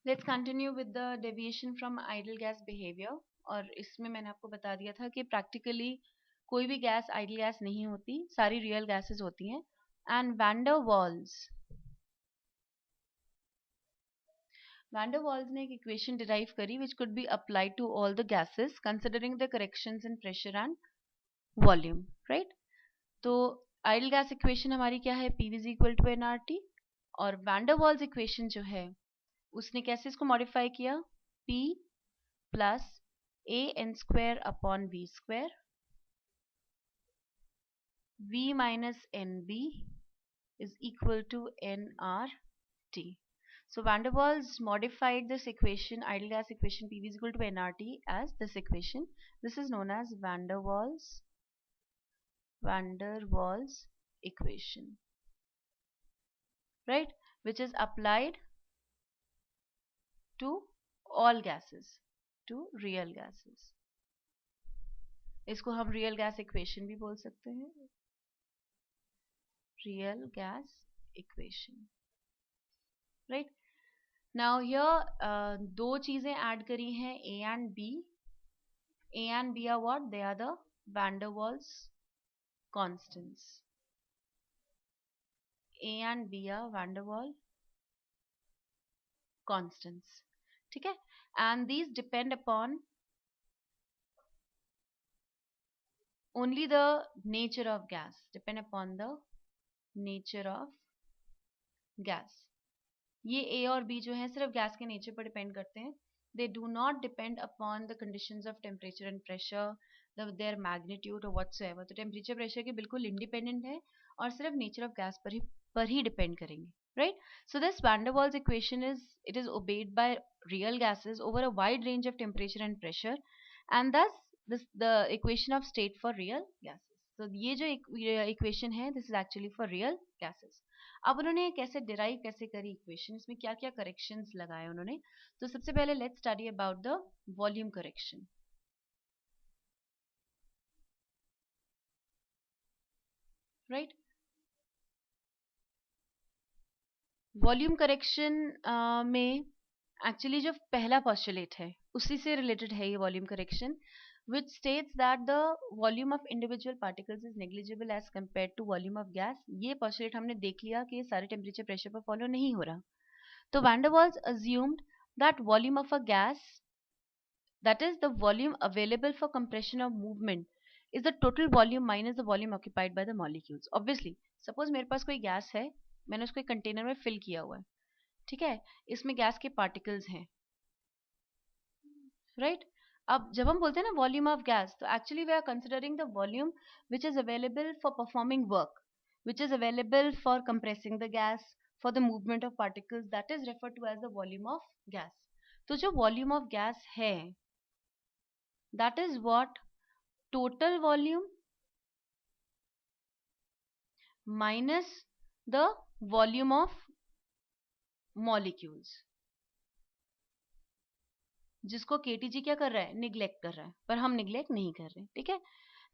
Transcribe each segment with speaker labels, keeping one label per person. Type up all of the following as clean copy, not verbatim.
Speaker 1: Let's continue with the deviation from idol gas behaviour. और इसमें मैंने आपको बता दिया था कि प्रैक्टिकली कोई भी गैस आइडल गैस नहीं होती, सारी रियल गैसेस होती हैं। एंड वैंडर वाल्स ने एक इक्वेशन डिराइव करी which could be applied to all the gases considering the corrections in pressure and volume, right. तो आइडल गैस इक्वेशन हमारी क्या है, P is equal to n R T. और van der equation जो है उसने कैसे इसको मॉडिफाई किया, P plus a n square upon V square, V minus n b is equal to nRT. So van der Waals modified this equation, ideal gas equation PV is equal to nRT as this equation. This is known as van der Waals equation, right? Which is applied to all gases, to real gases. इसको हम real gas equation भी बोल सकते हैं, real gas equation, right. Now here दो चीजें add करी हैं, a and b. A and B are what? They are the van der Waals constants. A and B are van der Waals constants. ठीक है? And these depend upon only the nature of gas. Depend upon the nature of gas. ये A और B जो है सिर्फ gas के nature पर depend करते हैं. They do not depend upon the conditions of temperature and pressure, their magnitude or whatsoever. तो टेम्परेचर प्रेशर के बिल्कुल इंडिपेंडेंट है और सिर्फ नेचर ऑफ गैस पर ही डिपेंड करेंगे, right? So this van der Waals equation is obeyed by real gases over a wide range of temperature and pressure, and thus the equation of state for real gases. So ये जो equation है, this is actually for real gases. अब उन्होंने कैसे derive कैसे करी equation, इसमें क्या क्या करेक्शंस लगाए उन्होंने। तो सबसे पहले let's study about the volume correction, right. Volume correction में एक्चुअली जो पहला पोस्टुलेट है उसी से रिलेटेड है ये volume correction, which states that the volume of individual particles is negligible as compared to volume of gas. ये पोस्टुलेट हमने देख लिया कि ये सारे टेम्परेचर प्रेशर पर फॉलो नहीं हो रहा। तो van der Waals assumed that volume of a gas, that is the volume available for compression or movement, is the total volume minus the volume occupied by the molecules. Obviously, suppose मेरे पास कोई gas है, मैंने उसको एक container में fill किया हुआ है, ठीक है, इसमें गैस के पार्टिकल्स हैं, राइट। अब जब हम बोलते हैं ना वॉल्यूम ऑफ गैस, तो actually we are considering the volume which is available for performing work, which is available for compressing the gas, for the movement of particles, that is refer to as the volume of gas. तो जो volume of gas है, that is what, total volume minus the volume of molecules, जिसको KTG क्या कर रहा है, neglect कर रहा है, पर हम निग्लेक्ट नहीं कर रहे, ठीक है।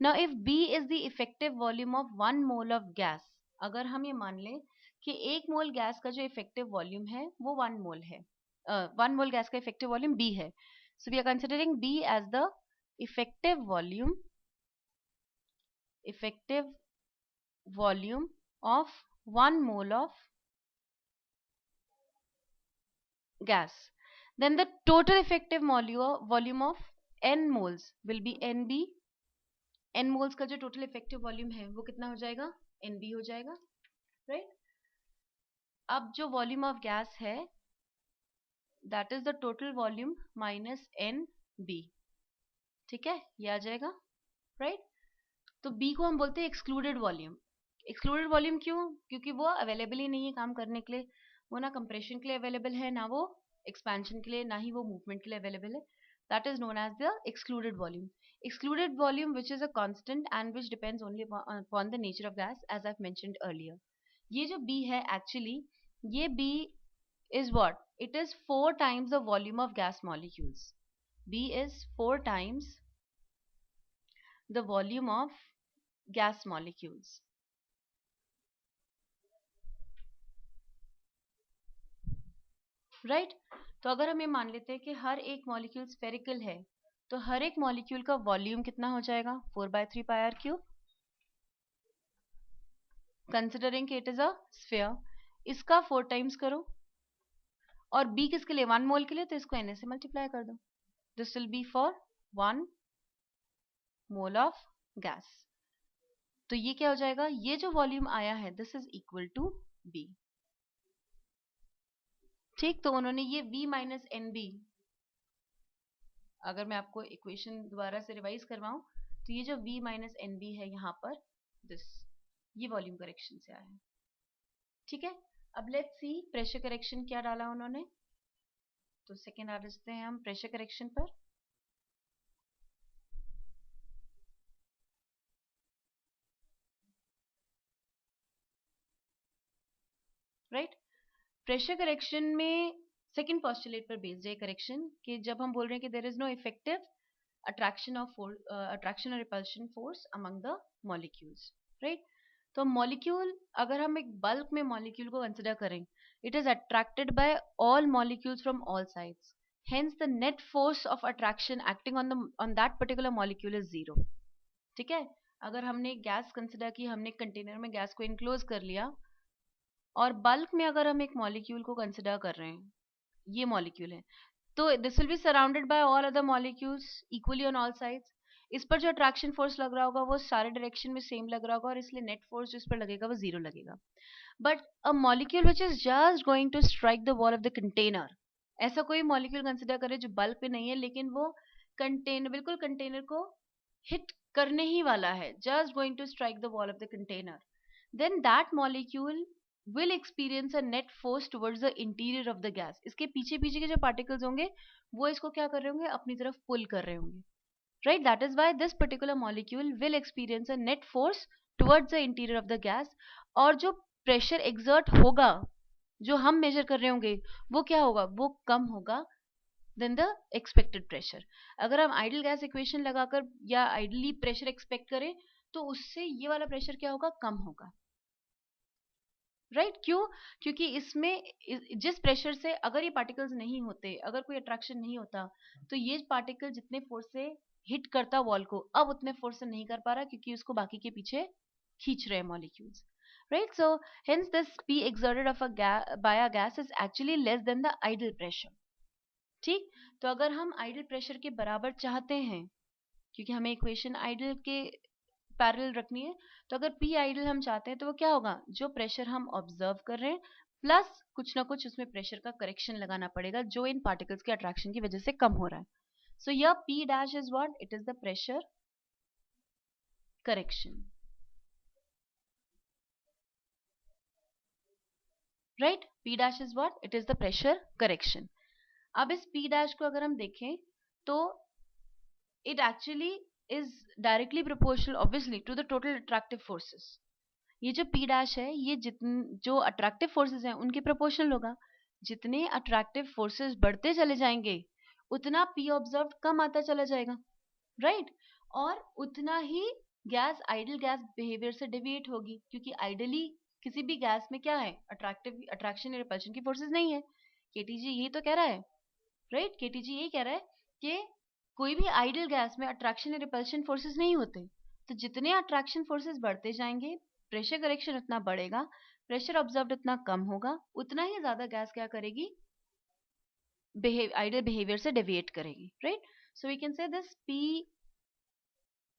Speaker 1: Now if b is the effective volume of 1 mole of gas, अगर हम ये मान लें कि 1 मोल गैस का जो इफेक्टिव वॉल्यूम है वो 1 मोल है, 1 मोल गैस का इफेक्टिव वॉल्यूम बी है, so we are considering b as the effective volume of 1 mole of gas. Then the total effective volume of n moles will be Nb. n moles का जो total effective volume है वो कितना हो जाएगा, Nb हो जाएगा, right? अब जो volume of gas है, that is the total volume minus Nb, ठीक है, ये आ जाएगा, right? तो B को हम बोलते हैं excluded volume. Excluded volume क्यों? क्योंकि वो अवेलेबल ही नहीं है काम करने के लिए, वो ना कंप्रेशन के लिए अवेलेबल है, ना वो एक्सपेंशन के लिए, ना ही वो मूवमेंट के लिए अवेलेबल है। That is known as the excluded volume. Excluded volume which is a constant and which depends only upon the nature of gas, as I mentioned earlier. ये जो बी है एक्चुअली, ये b is what, it is 4 times the volume of gas molecules. B is 4 times the volume of gas molecules, right. तो अगर हम ये मान लेते हैं कि हर एक मॉलिक्यूल स्फेरिकल है, तो हर एक मॉलिक्यूल का वॉल्यूम कितना हो जाएगा, 4/3 pi r cube, considering it is a sphere. इसका 4 टाइम्स करो, और बी किसके लिए, 1 मोल के लिए, तो इसको Na से मल्टीप्लाई कर दो। This will be for 1 mole of gas. तो ये क्या हो जाएगा, ये जो वॉल्यूम आया है this is equal to b. ठीक, तो उन्होंने ये V माइनस एन बी, अगर मैं आपको इक्वेशन दोबारा से रिवाइज करवाऊं तो ये जो V माइनस एन बी है यहाँ पर, दिस, ये वॉल्यूम करेक्शन से आया है। ठीक है, अब लेट्स सी प्रेशर करेक्शन क्या डाला उन्होंने। तो सेकेंड आ जाते हैं हम प्रेशर करेक्शन पर। राइट, प्रेशर करेक्शन में सेकेंड पोस्टुलेट पर बेस्ड है करेक्शन, कि जब हम बोल रहे हैं कि there is no effective attraction और repulsion force among the molecules. Right, तो मॉलिक्यूल, अगर हम एक बल्क में मॉलिक्यूल को कंसिडर करें, it is attracted by all molecules from all sides, hence the net force of attraction acting on that particular molecule is 0। ठीक है, अगर हमने गैस कंसिडर की, हमने कंटेनर में गैस को इनक्लोज कर लिया, और बल्क में अगर हम एक मॉलिक्यूल को कंसिडर कर रहे हैं, ये मॉलिक्यूल है, तो this will be surrounded by all other molecules equally on all sides. इस पर जो अट्रैक्शन फोर्स लग रहा होगा वो सारे डायरेक्शन में सेम लग रहा होगा, और इसलिए नेट फोर्स जो इस पर लगेगा वो 0 लगेगा। But a molecule which is just going to strike the wall of the container, ऐसा कोई मॉलिक्यूल कंसिडर करें जो बल्क पे नहीं है, लेकिन वो बिल्कुल कंटेनर को हिट करने ही वाला है, just going to strike the wall of the container, then that molecule will experience a net force towards the interior of the gas। इसके पीछे पीछे के जो पार्टिकल्स होंगे वो इसको क्या कर रहे होंगे, अपनी तरफ पुल कर रहे होंगे। Right, that is why this particular molecule will experience a net force towards the interior of the gas. और जो प्रेशर एक्सर्ट होगा, जो हम मेजर कर रहे होंगे, वो क्या होगा, वो कम होगा देन द एक्सपेक्टेड प्रेशर। अगर हम आइडियल गैस इक्वेशन लगाकर या आइडियली प्रेशर एक्सपेक्ट करें, तो उससे ये वाला प्रेशर क्या होगा, कम होगा। राइट, क्यों, क्योंकि इसमें जिस प्रेशर से अगर ये पार्टिकल्स नहीं होते, अगर कोई अट्रैक्शन नहीं होता, तो ये पार्टिकल जितने फोर्स से हिट करता वॉल को, अब उतने फोर्स से नहीं कर पा रहा, क्योंकि उसको बाकी के पीछे खींच रहे हैं molecules. Right, so hence this P exerted of by a gas is actually less than the ideal pressure। ठीक, तो अगर हम आइडियल प्रेशर के बराबर चाहते हैं, क्योंकि हमें इक्वेशन आइडियल के पैरेलल रखनी है, तो अगर P आइडियल हम चाहते हैं तो वो क्या होगा, जो प्रेशर हम ऑब्जर्व कर रहे हैं प्लस कुछ ना कुछ उसमें प्रेशर का करेक्शन लगाना पड़ेगा, जो इन पार्टिकल्स के अट्रैक्शन की वजह से कम हो रहा है। सो यह P dash is what, it is the pressure correction. Right, P dash is what, it is the pressure correction. अब इस P डैश को अगर हम देखें तो it actually is directly proportional obviously to the total attractive forces। ये जो P dash है, ये जो अट्रैक्टिव फोर्सेस हैं उनके प्रोपोर्शनल होगा। जितने अट्रैक्टिव फोर्सेस बढ़ते चले जाएंगे, उतना P ऑब्जर्व कम आता चला जाएगा। राइट, और उतना ही गैस आइडियल गैस बिहेवियर से डेविएट होगी, क्योंकि आइडियली किसी भी गैस में क्या है, अट्रैक्शन या रिपल्शन की फोर्सेस नहीं है। केटीजी यही तो कह रहा है। राइट, केटीजी यही कह रहा है कि कोई भी आइडियल गैस में अट्रैक्शन या रिपल्शन फोर्सेस नहीं होते। तो जितने अट्रैक्शन फोर्सेस बढ़ते जाएंगे, प्रेशर करेक्शन उतना बढ़ेगा, प्रेशर ऑब्जर्व्ड उतना कम होगा, उतना ही ज्यादा गैस क्या करेगी, आइडियल बिहेवियर से डेविएट करेगी। Right, so we can say this P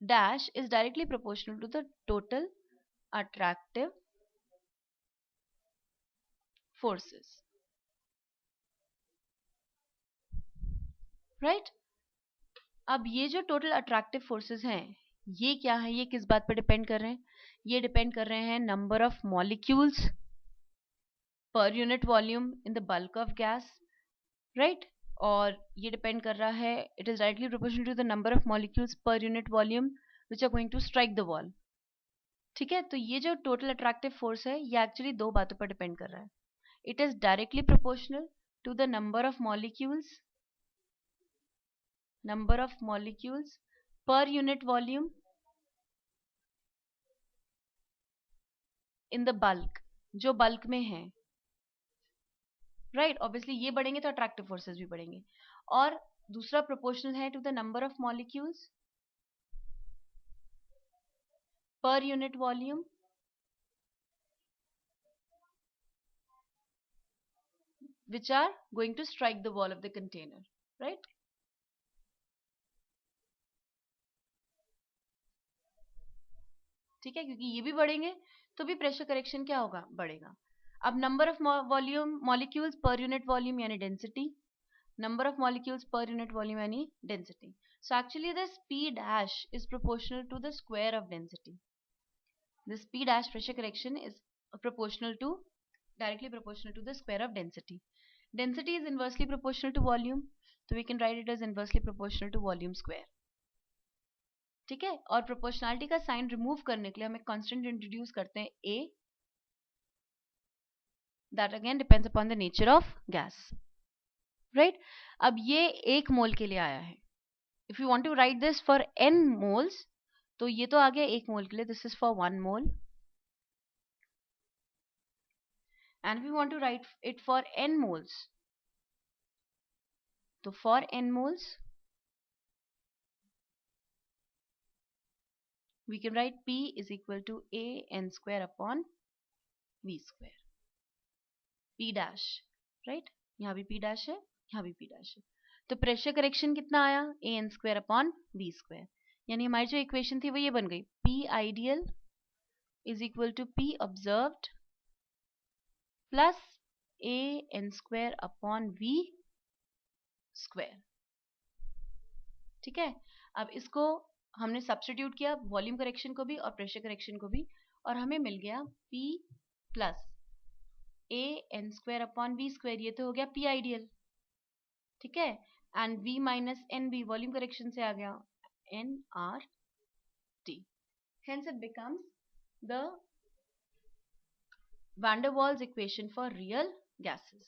Speaker 1: dash is directly proportional to the total attractive forces। Right, अब ये जो टोटल अट्रैक्टिव फोर्सेस हैं, ये क्या है, ये किस बात पर डिपेंड कर रहे हैं, ये डिपेंड कर रहे हैं नंबर ऑफ मॉलिक्यूल्स पर unit volume in the bulk of gas. Right, और ये डिपेंड कर रहा है, it is directly proportional to the number of molecules पर unit volume which are going to strike the wall. ठीक है, तो ये जो टोटल अट्रैक्टिव फोर्स है, ये एक्चुअली दो बातों पर डिपेंड कर रहा है। It is directly proportional to the number of molecules per unit volume in the bulk, जो बल्क में है। राइट, ऑब्वियसली ये बढ़ेंगे तो अट्रैक्टिव फोर्सेस भी बढ़ेंगे। और दूसरा प्रोपोर्शनल है to the number of molecules पर unit volume, which are going to strike the wall of the container, right? ठीक है, क्योंकि ये भी बढ़ेंगे तो भी प्रेशर करेक्शन क्या होगा, बढ़ेगा। अब नंबर ऑफ वॉल्यूम मॉलिक्यूल्स पर यूनिट वॉल्यूम यानी डेंसिटी, नंबर ऑफ मॉलिक्यूल्स पर यूनिट वॉल्यूम यानी डेंसिटी। सो एक्चुअली द स्पी dash is proportional to the square of density. The स्पी dash pressure correction is proportional to directly proportional to the square of density. Density is inversely proportional to volume, so we can write it as inversely proportional to volume square. ठीक है, और proportionality का sign remove करने के लिए हम एक constant introduce करते हैं a, that again depends upon the nature of gas, right. अब ये 1 मोल के लिए आया है। If you want to write this for n moles, तो ये तो आ गया 1 मोल के लिए, this is for 1 mole. And we want to write it for n moles, तो for n moles we can write P is equal to a n square upon v square, P dash, right? यहाँ भी P dash है, यहाँ भी P dash है। तो pressure correction कितना आया, a n square upon v square, यानी हमारी जो इक्वेशन थी वो ये बन गई, P ideal is equal to P observed plus a n square upon v square। ठीक है, अब इसको हमने सब्स्टिट्यूट किया वॉल्यूम करेक्शन को भी और प्रेशर करेक्शन को भी, और हमें मिल गया P plus a n square upon v square, ये तो हो गया P आइडियल। ठीक है, and v minus n b volume correction से आ गया n r t, hence it becomes the van der Waals equation for real gases।